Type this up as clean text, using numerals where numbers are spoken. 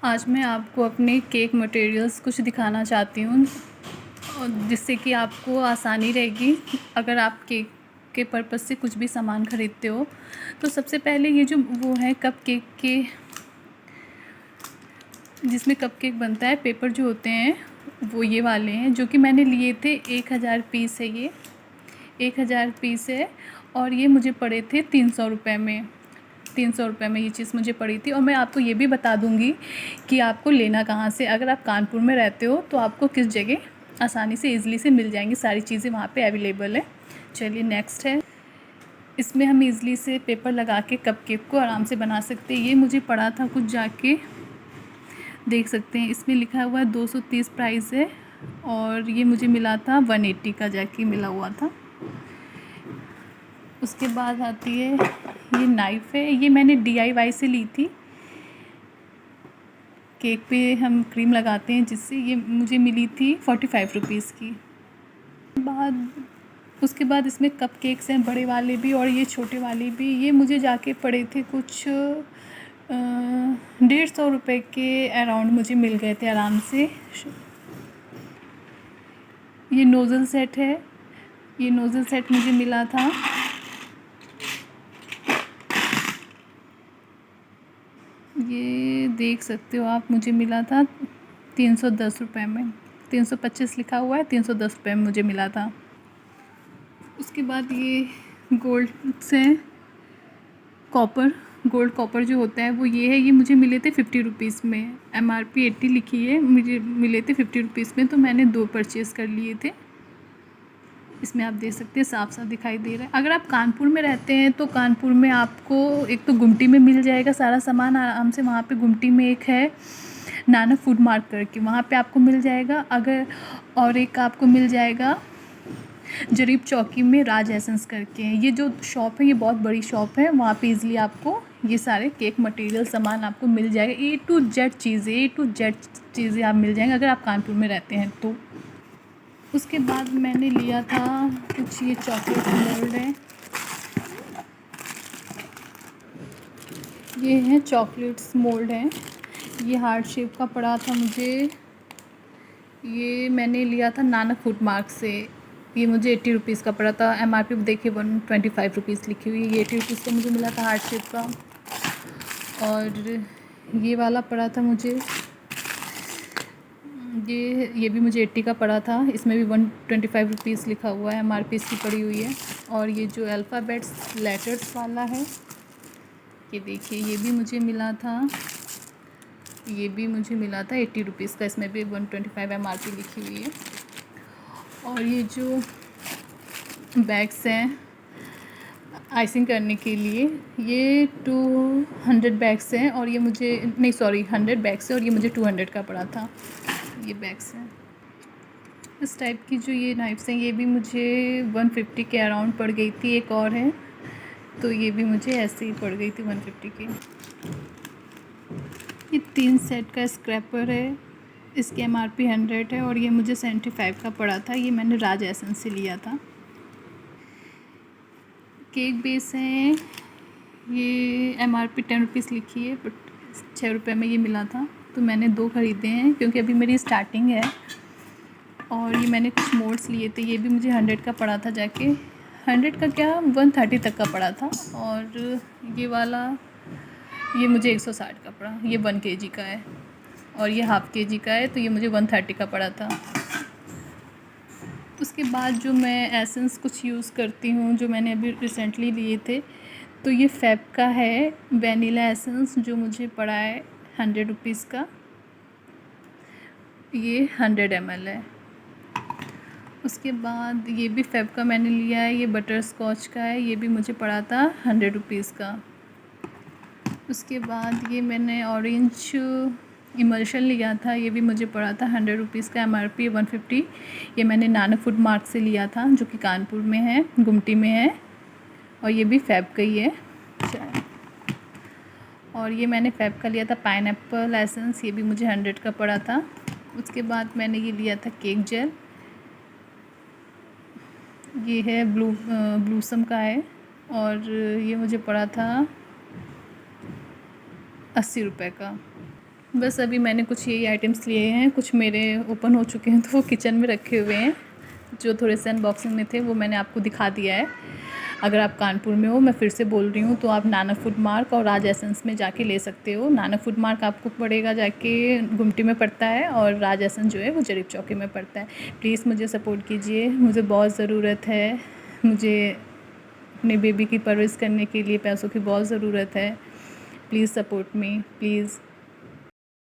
आज मैं आपको अपने केक मटेरियल्स कुछ दिखाना चाहती हूँ और जिससे कि आपको आसानी रहेगी अगर आप केक के पर्पज़ से कुछ भी सामान ख़रीदते हो। तो सबसे पहले ये जो वो है कप केक के जिसमें कप केक बनता है, पेपर जो होते हैं वो ये वाले हैं जो कि मैंने लिए थे। 1000 पीस है ये, 1000 पीस है और ये मुझे पड़े थे 300 रुपये में। 300 रुपये में ये चीज़ मुझे पड़ी थी। और मैं आपको ये भी बता दूँगी कि आपको लेना कहाँ से। अगर आप कानपुर में रहते हो तो आपको किस जगह आसानी से ईज़िली से मिल जाएंगी, सारी चीज़ें वहाँ पे अवेलेबल है। चलिए नेक्स्ट है, इसमें हम ईज़िली से पेपर लगा के कप केक को आराम से बना सकते हैं। ये मुझे पड़ा था कुछ जाके देख सकते हैं, इसमें लिखा हुआ है 230 प्राइस है और ये मुझे मिला था 180 का जाके मिला हुआ था। उसके बाद आती है ये नाइफ़ है, ये मैंने DIY से ली थी। केक पे हम क्रीम लगाते हैं जिससे, ये मुझे मिली थी 45 रुपीज़ की। उसके बाद इसमें कप केक्स हैं, बड़े वाले भी और ये छोटे वाले भी। ये मुझे जाके पड़े थे कुछ 150 रुपये के अराउंड मुझे मिल गए थे आराम से। ये नोज़ल सेट है, ये नोज़ल सेट मुझे मिला था ये देख सकते हो आप, मुझे मिला था 310 रुपये में। 325 लिखा हुआ है, 310 रुपये में मुझे मिला था। उसके बाद ये गोल्ड से गोल्ड कॉपर जो होता है वो ये है, ये मुझे मिले थे 50 रुपीज़ में। MRP 80 लिखी है, मुझे मिले थे 50 रुपीज़ में, तो मैंने 2 परचेज़ कर लिए थे। इसमें आप देख सकते हैं साफ साफ दिखाई दे रहा है। अगर आप कानपुर में रहते हैं तो कानपुर में आपको एक तो गुमटी में मिल जाएगा सारा सामान आराम से। वहाँ पे गुमटी में एक है नाना फूड मार्ट करके, वहाँ पे आपको मिल जाएगा। अगर और एक आपको मिल जाएगा जरीब चौकी में राज एसेंस करके है। ये जो शॉप है ये बहुत बड़ी शॉप है, वहाँ पे इज़िली आपको ये सारे केक मटेरियल सामान आपको मिल जाएगा। A to Z चीज़ें आप मिल जाएंगे अगर आप कानपुर में रहते हैं तो। उसके बाद मैंने लिया था कुछ ये चॉकलेट मोल्ड है, ये है चॉकलेट्स मोल्ड है। ये हार्ट शेप का पड़ा था मुझे, ये मैंने लिया था नाना फूड मार्क से। ये मुझे 80 रुपीज़ का पड़ा था। MRP देखिए 125 रुपीज़ लिखी हुई है। ये 80 रुपीज़ का मुझे मिला था हार्ट शेप का। और ये वाला पड़ा था मुझे, ये भी मुझे 80 का पड़ा था। इसमें भी 125 रुपीज़ लिखा हुआ है, MRP इसकी पड़ी हुई है। और ये जो अल्फ़ाबेट्स लेटर्स वाला है, ये देखिए ये भी मुझे मिला था, ये भी मुझे मिला था 80 रुपीज़ का। इसमें भी 125 MRP लिखी हुई है। और ये जो बैग्स हैं आइसिंग करने के लिए, ये 200 बैग्स हैं और ये मुझे 100 बैग्स हैं और ये मुझे 200 का पड़ा था। ये बैग्स हैं इस टाइप की। जो ये नाइफ्स हैं ये भी मुझे 150 के अराउंड पड़ गई थी। एक और है तो ये भी मुझे ऐसे ही पड़ गई थी 150 की। ये 3 सेट का स्क्रैपर है, इसकी MRP 100 है और ये मुझे 75 का पड़ा था। ये मैंने राज एसेंस से लिया था। केक बेस है, ये MRP 10 रुपीज़ लिखी है बट 6 रुपये में ये मिला था, तो मैंने 2 ख़रीदे हैं क्योंकि अभी मेरी स्टार्टिंग है। और ये मैंने कुछ मोल्ड्स लिए थे, ये भी मुझे 100 का पड़ा था जाके। 100 का क्या, 130 तक का पड़ा था। और ये वाला ये मुझे 160 का पड़ा। ये 1 kg का है और ये ½ kg का है, तो ये मुझे 130 का पड़ा था। उसके बाद जो मैं एसेंस कुछ यूज़ करती हूँ, जो मैंने अभी रिसेंटली लिए थे, तो ये फैब का है वैनिला एसेंस, जो मुझे पड़ा है 100 रुपीज़ का। ये 100 ml है। उसके बाद ये भी फैब का मैंने लिया है, ये बटर स्कॉच का है, ये भी मुझे पड़ा था 100 रुपीज़ का। उसके बाद ये मैंने ऑरेंज इमल्शन लिया था, ये भी मुझे पड़ा था 100 रुपीज़ का। MRP 150। ये मैंने नाना फूड मार्ट से लिया था जो कि कानपुर में है, गुमटी में है और ये भी फैब का ही है। और ये मैंने फैब का लिया था पाइनएप्पल एसेंस, ये भी मुझे 100 का पड़ा था। उसके बाद मैंने ये लिया था केक जेल, ये है ब्लूसम का है और ये मुझे पड़ा था 80 रुपये का। बस अभी मैंने कुछ यही आइटम्स लिए हैं, कुछ मेरे ओपन हो चुके हैं तो वो किचन में रखे हुए हैं। जो थोड़े से अनबॉक्सिंग में थे वो मैंने आपको दिखा दिया है। अगर आप कानपुर में हो, मैं फिर से बोल रही हूँ, तो आप नाना फूड मार्क और राज एसेंस में जाके ले सकते हो। नाना फूड मार्क आपको पड़ेगा जाके गुमटी में पड़ता है, और राज एसेंस जो है वो जरीब चौकी में पड़ता है। प्लीज़ मुझे सपोर्ट कीजिए, मुझे बहुत ज़रूरत है। मुझे अपने बेबी की परवरिश करने के लिए पैसों की बहुत ज़रूरत है। Please support me, please.